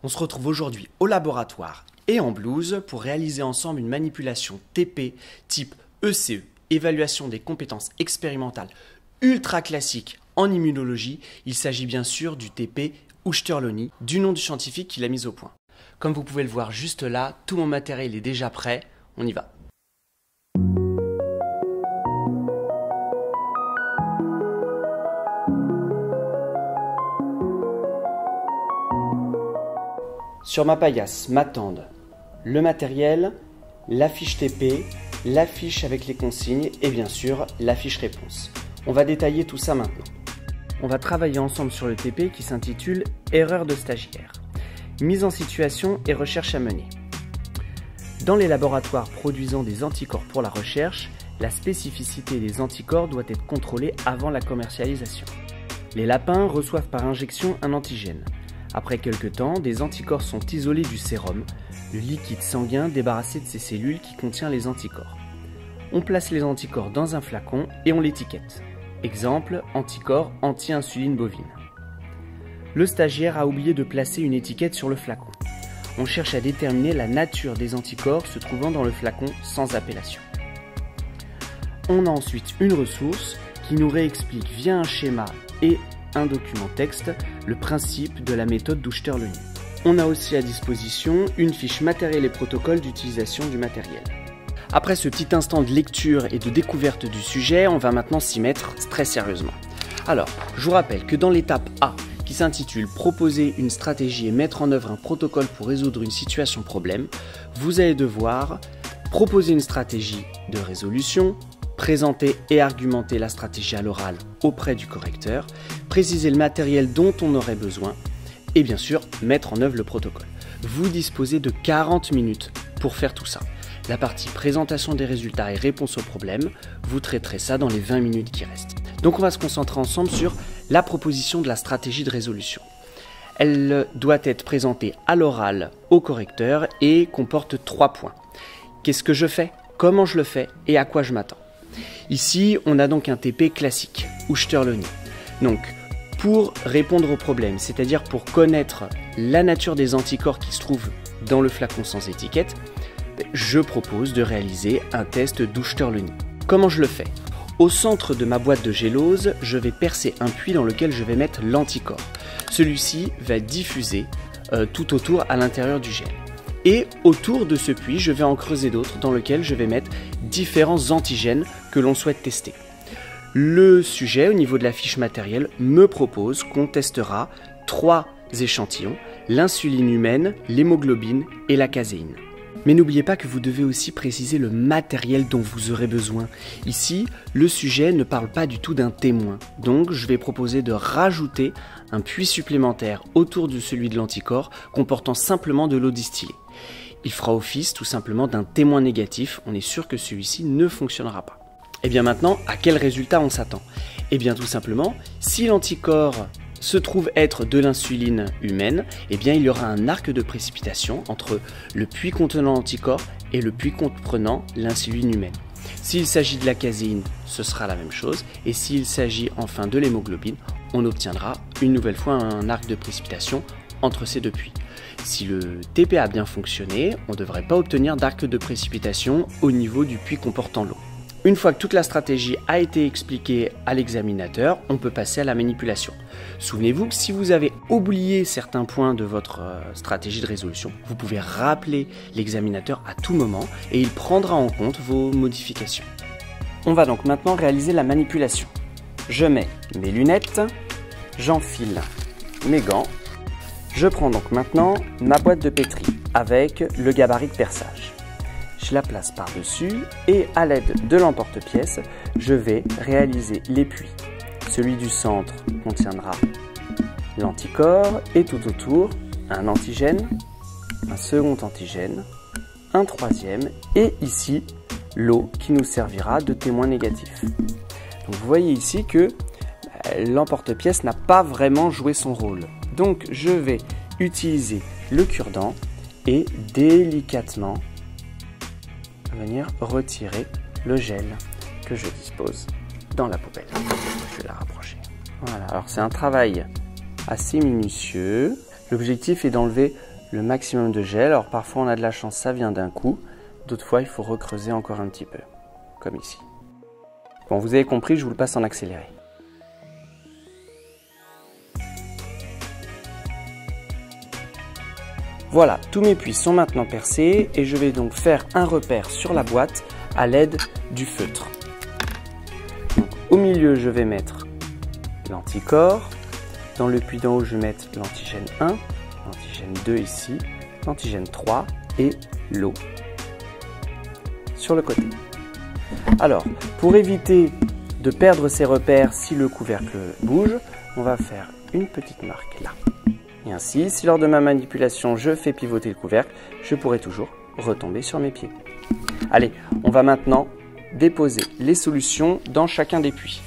On se retrouve aujourd'hui au laboratoire et en blouse pour réaliser ensemble une manipulation TP type ECE, évaluation des compétences expérimentales ultra classique en immunologie. Il s'agit bien sûr du TP Ouchterlony, du nom du scientifique qui l'a mis au point. Comme vous pouvez le voir juste là, tout mon matériel est déjà prêt, on y va. Sur ma paillasse m'attendent le matériel, la fiche TP, la fiche avec les consignes et bien sûr la fiche réponse. On va détailler tout ça maintenant. On va travailler ensemble sur le TP qui s'intitule « Erreur de stagiaire ». Mise en situation et recherche à mener. Dans les laboratoires produisant des anticorps pour la recherche, la spécificité des anticorps doit être contrôlée avant la commercialisation. Les lapins reçoivent par injection un antigène. Après quelques temps, des anticorps sont isolés du sérum, le liquide sanguin débarrassé de ces cellules qui contient les anticorps. On place les anticorps dans un flacon et on l'étiquette. Exemple, anticorps anti-insuline bovine. Le stagiaire a oublié de placer une étiquette sur le flacon. On cherche à déterminer la nature des anticorps se trouvant dans le flacon sans appellation. On a ensuite une ressource qui nous réexplique via un schéma et un document texte le principe de la méthode d'Ouchterlony. On a aussi à disposition une fiche matériel et protocole d'utilisation du matériel. Après ce petit instant de lecture et de découverte du sujet, on va maintenant s'y mettre très sérieusement. Alors, je vous rappelle que dans l'étape A, qui s'intitule « Proposer une stratégie et mettre en œuvre un protocole pour résoudre une situation problème », vous allez devoir proposer une stratégie de résolution, présenter et argumenter la stratégie à l'oral auprès du correcteur, préciser le matériel dont on aurait besoin et bien sûr mettre en œuvre le protocole. Vous disposez de 40 minutes pour faire tout ça. La partie présentation des résultats et réponse aux problèmes, vous traiterez ça dans les 20 minutes qui restent. Donc on va se concentrer ensemble sur la proposition de la stratégie de résolution. Elle doit être présentée à l'oral au correcteur et comporte 3 points. Qu'est-ce que je fais? Comment je le fais? Et à quoi je m'attends? Ici, on a donc un TP classique, Ouchterlony. Donc, pour répondre au problème, c'est-à-dire pour connaître la nature des anticorps qui se trouvent dans le flacon sans étiquette, je propose de réaliser un test d'Ouchterlony. Comment je le fais? Au centre de ma boîte de gélose, je vais percer un puits dans lequel je vais mettre l'anticorps. Celui-ci va diffuser tout autour à l'intérieur du gel. Et autour de ce puits, je vais en creuser d'autres dans lesquels je vais mettre différents antigènes que l'on souhaite tester. Le sujet, au niveau de la fiche matérielle, me propose qu'on testera 3 échantillons, l'insuline humaine, l'hémoglobine et la caséine. Mais n'oubliez pas que vous devez aussi préciser le matériel dont vous aurez besoin. Ici, le sujet ne parle pas du tout d'un témoin, donc je vais proposer de rajouter un puits supplémentaire autour de celui de l'anticorps comportant simplement de l'eau distillée. Il fera office tout simplement d'un témoin négatif, on est sûr que celui-ci ne fonctionnera pas. Et bien maintenant, à quel résultat on s'attend? Et bien tout simplement, si l'anticorps se trouve être de l'insuline humaine, eh bien il y aura un arc de précipitation entre le puits contenant l'anticorps et le puits comprenant l'insuline humaine. S'il s'agit de la caséine, ce sera la même chose, et s'il s'agit enfin de l'hémoglobine, on obtiendra une nouvelle fois un arc de précipitation entre ces deux puits. Si le TP a bien fonctionné, on ne devrait pas obtenir d'arc de précipitation au niveau du puits comportant l'eau. Une fois que toute la stratégie a été expliquée à l'examinateur, on peut passer à la manipulation. Souvenez-vous que si vous avez oublié certains points de votre stratégie de résolution, vous pouvez rappeler l'examinateur à tout moment et il prendra en compte vos modifications. On va donc maintenant réaliser la manipulation. Je mets mes lunettes, j'enfile mes gants. Je prends donc maintenant ma boîte de pétri avec le gabarit de perçage. Je la place par-dessus et à l'aide de l'emporte-pièce, je vais réaliser les puits. Celui du centre contiendra l'anticorps et tout autour un antigène, un second antigène, un troisième et ici l'eau qui nous servira de témoin négatif. Donc vous voyez ici que l'emporte-pièce n'a pas vraiment joué son rôle. Donc je vais utiliser le cure-dent et délicatement venir retirer le gel que je dispose dans la poubelle. Je vais la rapprocher. Voilà, alors c'est un travail assez minutieux. L'objectif est d'enlever le maximum de gel. Alors parfois on a de la chance, ça vient d'un coup. D'autres fois, il faut recreuser encore un petit peu, comme ici. Bon, vous avez compris, je vous le passe en accéléré. Voilà, tous mes puits sont maintenant percés et je vais donc faire un repère sur la boîte à l'aide du feutre. Donc, au milieu, je vais mettre l'anticorps. Dans le puits d'en haut, je vais mettre l'antigène 1, l'antigène 2 ici, l'antigène 3 et l'eau sur le côté. Alors, pour éviter de perdre ces repères si le couvercle bouge, on va faire une petite marque là. Et ainsi, si lors de ma manipulation, je fais pivoter le couvercle, je pourrai toujours retomber sur mes pieds. Allez, on va maintenant déposer les solutions dans chacun des puits.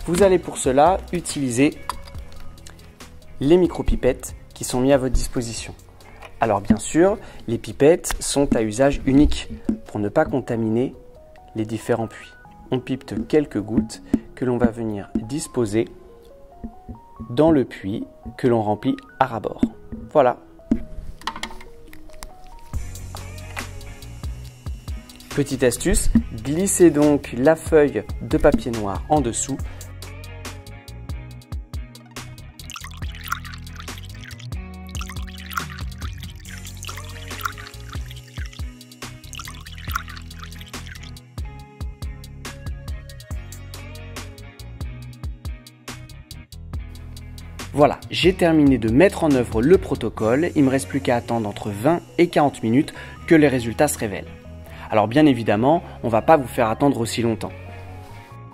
Vous allez pour cela utiliser les micro-pipettes qui sont mises à votre disposition. Alors bien sûr, les pipettes sont à usage unique pour ne pas contaminer les différents puits. On pipette quelques gouttes que l'on va venir disposer dans le puits que l'on remplit à ras-bord. Voilà. Petite astuce, glissez donc la feuille de papier noir en dessous. Voilà, j'ai terminé de mettre en œuvre le protocole. Il ne me reste plus qu'à attendre entre 20 et 40 minutes que les résultats se révèlent. Alors bien évidemment, on ne va pas vous faire attendre aussi longtemps.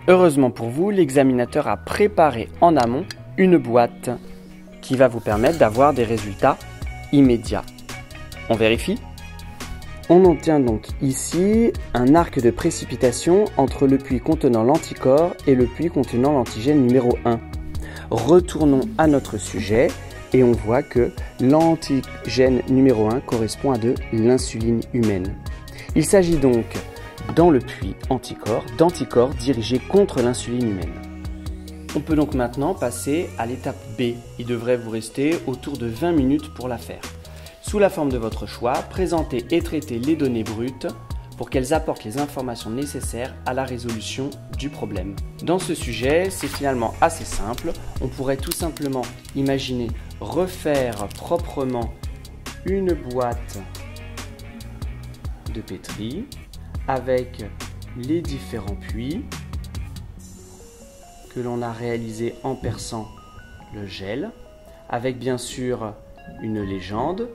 Heureusement pour vous, l'examinateur a préparé en amont une boîte qui va vous permettre d'avoir des résultats immédiats. On vérifie ? On obtient donc ici un arc de précipitation entre le puits contenant l'anticorps et le puits contenant l'antigène numéro 1. Retournons à notre sujet et on voit que l'antigène numéro 1 correspond à de l'insuline humaine. Il s'agit donc dans le puits d'anticorps dirigés contre l'insuline humaine. On peut donc maintenant passer à l'étape B. Il devrait vous rester autour de 20 minutes pour la faire. Sous la forme de votre choix, présentez et traitez les données brutes pour qu'elles apportent les informations nécessaires à la résolution du problème. Dans ce sujet, c'est finalement assez simple. On pourrait tout simplement imaginer refaire proprement une boîte de pétri avec les différents puits que l'on a réalisés en perçant le gel, avec bien sûr une légende,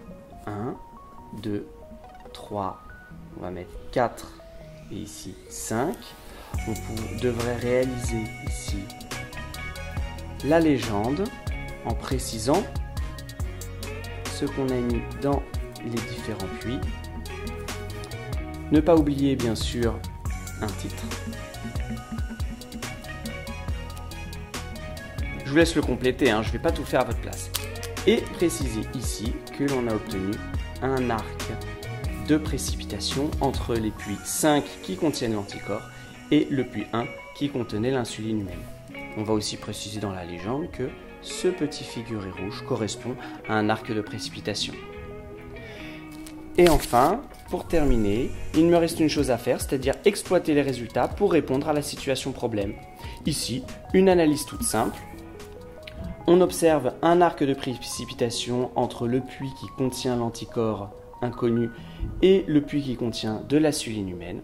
1, 2, 3, on va mettre 4 et ici 5. On devrait réaliser ici la légende en précisant ce qu'on a mis dans les différents puits. Ne pas oublier bien sûr un titre. Je vous laisse le compléter, je ne vais pas tout faire à votre place. Et préciser ici que l'on a obtenu un arc de précipitation entre les puits 5 qui contiennent l'anticorps et le puits 1 qui contenait l'insuline humaine. On va aussi préciser dans la légende que ce petit figuré rouge correspond à un arc de précipitation. Et enfin, pour terminer, il me reste une chose à faire, c'est-à-dire exploiter les résultats pour répondre à la situation problème. Ici, une analyse toute simple. On observe un arc de précipitation entre le puits qui contient l'anticorps inconnu et le puits qui contient de l'insuline humaine.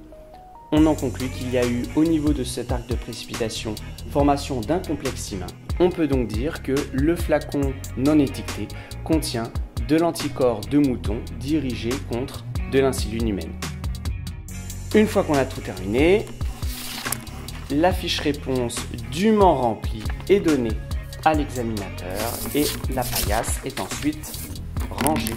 On en conclut qu'il y a eu au niveau de cet arc de précipitation formation d'un complexe humain. On peut donc dire que le flacon non étiqueté contient de l'anticorps de mouton dirigé contre de l'insuline humaine. Une fois qu'on a tout terminé, la fiche réponse dûment remplie est donnée à l'examinateur et la paillasse est ensuite rangée.